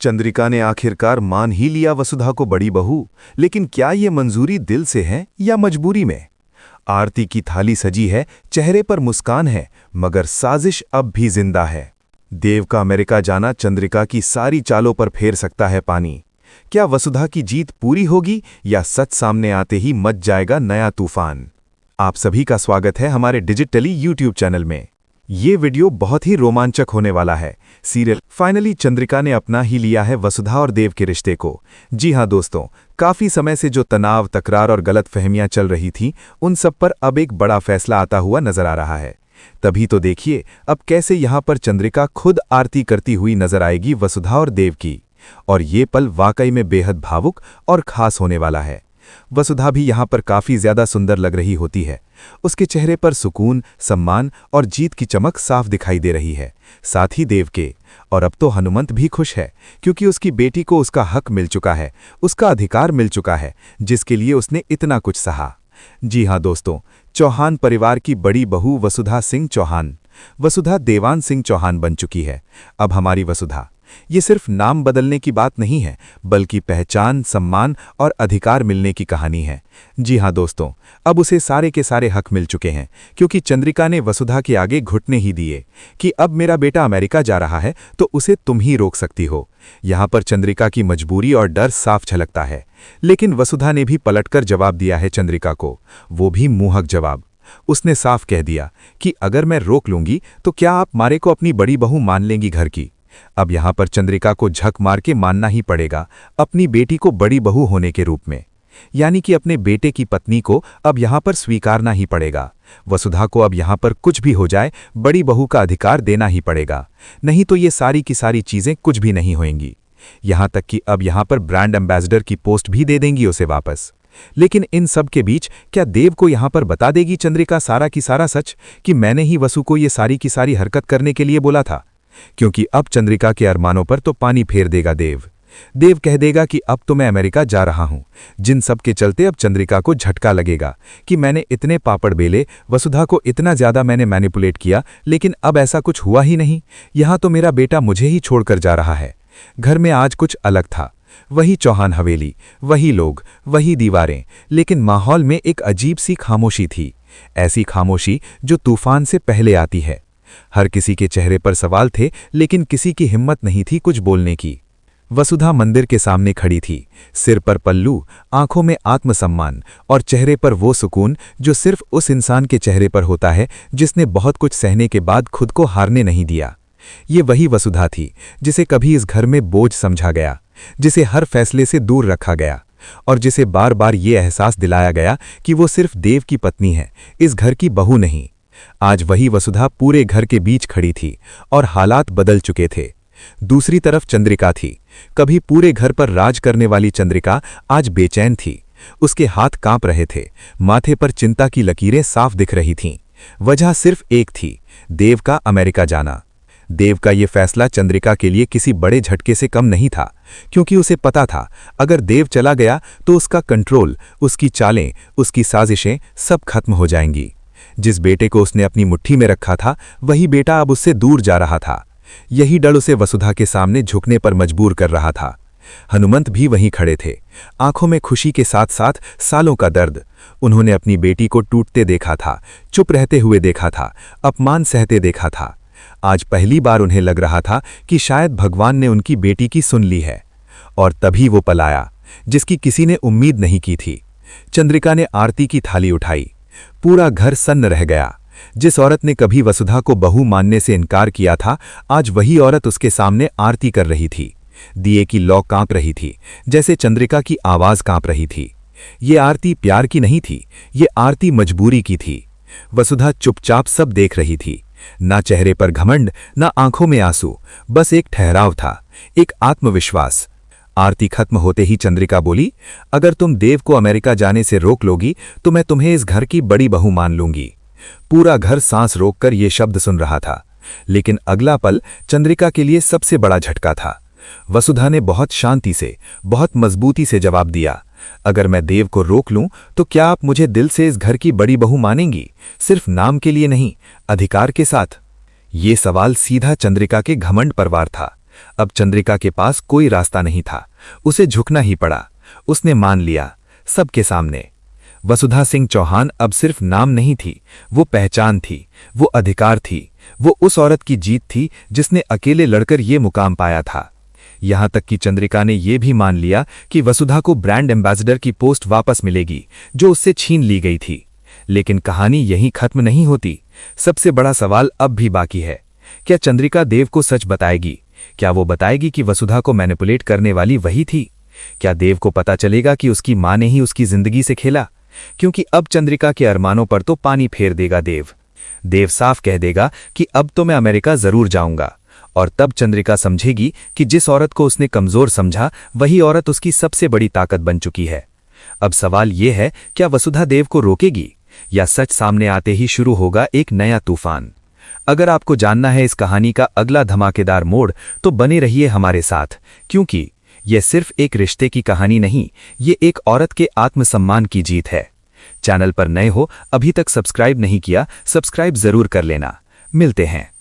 चंद्रिका ने आखिरकार मान ही लिया वसुधा को बड़ी बहू, लेकिन क्या ये मंजूरी दिल से है या मजबूरी में? आरती की थाली सजी है, चेहरे पर मुस्कान है, मगर साजिश अब भी जिंदा है। देव का अमेरिका जाना चंद्रिका की सारी चालों पर फेर सकता है पानी। क्या वसुधा की जीत पूरी होगी या सच सामने आते ही मच जाएगा नया तूफान? आप सभी का स्वागत है हमारे डिजिटली यूट्यूब चैनल में। ये वीडियो बहुत ही रोमांचक होने वाला है। सीरियल फाइनली चंद्रिका ने अपना ही लिया है वसुधा और देव के रिश्ते को। जी हां दोस्तों, काफी समय से जो तनाव, तकरार और गलतफहमियां चल रही थीं, उन सब पर अब एक बड़ा फैसला आता हुआ नजर आ रहा है। तभी तो देखिए अब कैसे यहां पर चंद्रिका खुद आरती करती हुई नजर आएगी वसुधा और देव की। और ये पल वाकई में बेहद भावुक और खास होने वाला है। वसुधा भी यहाँ पर काफी ज्यादा सुंदर लग रही होती है। उसके चेहरे पर सुकून, सम्मान और जीत की चमक साफ दिखाई दे रही है। साथ ही देव के और अब तो हनुमंत भी खुश है, क्योंकि उसकी बेटी को उसका हक मिल चुका है, उसका अधिकार मिल चुका है, जिसके लिए उसने इतना कुछ सहा। जी हाँ दोस्तों, चौहान परिवार की बड़ी बहू वसुधा सिंह चौहान, वसुधा देवान सिंह चौहान बन चुकी है। अब हमारी वसुधा, ये सिर्फ नाम बदलने की बात नहीं है, बल्कि पहचान, सम्मान और अधिकार मिलने की कहानी है। जी हाँ दोस्तों, अब उसे सारे के सारे हक मिल चुके हैं, क्योंकि चंद्रिका ने वसुधा के आगे घुटने ही दिए कि अब मेरा बेटा अमेरिका जा रहा है तो उसे तुम ही रोक सकती हो। यहाँ पर चंद्रिका की मजबूरी और डर साफ झलकता है, लेकिन वसुधा ने भी पलटकर जवाब दिया है चंद्रिका को, वो भी मुंहक जवाब। उसने साफ कह दिया कि अगर मैं रोक लूंगी तो क्या आप मारे को अपनी बड़ी बहू मान लेंगी घर की? अब यहां पर चंद्रिका को झक मार के मानना ही पड़ेगा अपनी बेटी को बड़ी बहू होने के रूप में, यानी कि अपने बेटे की पत्नी को अब यहां पर स्वीकारना ही पड़ेगा। वसुधा को अब यहां पर कुछ भी हो जाए, बड़ी बहू का अधिकार देना ही पड़ेगा, नहीं तो ये सारी की सारी चीजें कुछ भी नहीं होंगी। यहां तक कि अब यहां पर ब्रांड एम्बेसडर की पोस्ट भी दे देंगी उसे वापस। लेकिन इन सब के बीच क्या देव को यहां पर बता देगी चंद्रिका सारा की सारा सच कि मैंने ही वसु को ये सारी की सारी हरकत करने के लिए बोला था? क्योंकि अब चंद्रिका के अरमानों पर तो पानी फेर देगा देव। देव कह देगा कि अब तो मैं अमेरिका जा रहा हूं, जिन सब के चलते अब चंद्रिका को झटका लगेगा कि मैंने इतने पापड़ बेले, वसुधा को इतना ज्यादा मैंने मैनिपुलेट किया, लेकिन अब ऐसा कुछ हुआ ही नहीं। यहां तो मेरा बेटा मुझे ही छोड़कर जा रहा है। घर में आज कुछ अलग था, वही चौहान हवेली, वही लोग, वही दीवारें, लेकिन माहौल में एक अजीब सी खामोशी थी। ऐसी खामोशी जो तूफान से पहले आती है। हर किसी के चेहरे पर सवाल थे, लेकिन किसी की हिम्मत नहीं थी कुछ बोलने की। वसुधा मंदिर के सामने खड़ी थी, सिर पर पल्लू, आंखों में आत्मसम्मान और चेहरे पर वो सुकून जो सिर्फ उस इंसान के चेहरे पर होता है जिसने बहुत कुछ सहने के बाद खुद को हारने नहीं दिया। ये वही वसुधा थी जिसे कभी इस घर में बोझ समझा गया, जिसे हर फैसले से दूर रखा गया और जिसे बार बार ये एहसास दिलाया गया कि वो सिर्फ देव की पत्नी है, इस घर की बहू नहीं। आज वही वसुधा पूरे घर के बीच खड़ी थी और हालात बदल चुके थे। दूसरी तरफ चंद्रिका थी, कभी पूरे घर पर राज करने वाली चंद्रिका आज बेचैन थी। उसके हाथ कांप रहे थे, माथे पर चिंता की लकीरें साफ दिख रही थीं। वजह सिर्फ एक थी, देव का अमेरिका जाना। देव का ये फैसला चंद्रिका के लिए किसी बड़े झटके से कम नहीं था, क्योंकि उसे पता था अगर देव चला गया तो उसका कंट्रोल, उसकी चालें, उसकी साजिशें सब खत्म हो जाएंगी। जिस बेटे को उसने अपनी मुट्ठी में रखा था, वही बेटा अब उससे दूर जा रहा था। यही डर उसे वसुधा के सामने झुकने पर मजबूर कर रहा था। हनुमंत भी वहीं खड़े थे, आंखों में खुशी के साथ साथ सालों का दर्द। उन्होंने अपनी बेटी को टूटते देखा था, चुप रहते हुए देखा था, अपमान सहते देखा था। आज पहली बार उन्हें लग रहा था कि शायद भगवान ने उनकी बेटी की सुन ली है। और तभी वो पल आया जिसकी किसी ने उम्मीद नहीं की थी। चंद्रिका ने आरती की थाली उठाई, पूरा घर सन्न रह गया। जिस औरत ने कभी वसुधा को बहू मानने से इनकार किया था, आज वही औरत उसके सामने आरती कर रही थी। दिए की लौ कांप रही थी, जैसे चंद्रिका की आवाज कांप रही थी। ये आरती प्यार की नहीं थी, ये आरती मजबूरी की थी। वसुधा चुपचाप सब देख रही थी, ना चेहरे पर घमंड, ना आंखों में आंसू, बस एक ठहराव था, एक आत्मविश्वास। आरती खत्म होते ही चंद्रिका बोली, अगर तुम देव को अमेरिका जाने से रोक लोगी तो मैं तुम्हें इस घर की बड़ी बहू मान लूंगी। पूरा घर सांस रोककर ये शब्द सुन रहा था, लेकिन अगला पल चंद्रिका के लिए सबसे बड़ा झटका था। वसुधा ने बहुत शांति से, बहुत मजबूती से जवाब दिया, अगर मैं देव को रोक लूं तो क्या आप मुझे दिल से इस घर की बड़ी बहू मानेंगी? सिर्फ नाम के लिए नहीं, अधिकार के साथ। ये सवाल सीधा चंद्रिका के घमंड पर वार था। अब चंद्रिका के पास कोई रास्ता नहीं था, उसे झुकना ही पड़ा। उसने मान लिया, सबके सामने। वसुधा सिंह चौहान अब सिर्फ नाम नहीं थी, वो पहचान थी, वो अधिकार थी, वो उस औरत की जीत थी जिसने अकेले लड़कर ये मुकाम पाया था। यहां तक कि चंद्रिका ने यह भी मान लिया कि वसुधा को ब्रांड एम्बेसडर की पोस्ट वापस मिलेगी, जो उससे छीन ली गई थी। लेकिन कहानी यहीं खत्म नहीं होती। सबसे बड़ा सवाल अब भी बाकी है। क्या चंद्रिका देव को सच बताएगी? क्या वो बताएगी कि वसुधा को मैनिपुलेट करने वाली वही थी? क्या देव को पता चलेगा कि उसकी मां ने ही उसकी जिंदगी से खेला? क्योंकि अब चंद्रिका के अरमानों पर तो पानी फेर देगा देव। देव साफ कह देगा कि अब तो मैं अमेरिका जरूर जाऊंगा। और तब चंद्रिका समझेगी कि जिस औरत को उसने कमजोर समझा, वही औरत उसकी सबसे बड़ी ताकत बन चुकी है। अब सवाल यह है, क्या वसुधा देव को रोकेगी या सच सामने आते ही शुरू होगा एक नया तूफान? अगर आपको जानना है इस कहानी का अगला धमाकेदार मोड़, तो बने रहिए हमारे साथ, क्योंकि यह सिर्फ एक रिश्ते की कहानी नहीं, ये एक औरत के आत्मसम्मान की जीत है। चैनल पर नए हो, अभी तक सब्सक्राइब नहीं किया, सब्सक्राइब जरूर कर लेना। मिलते हैं।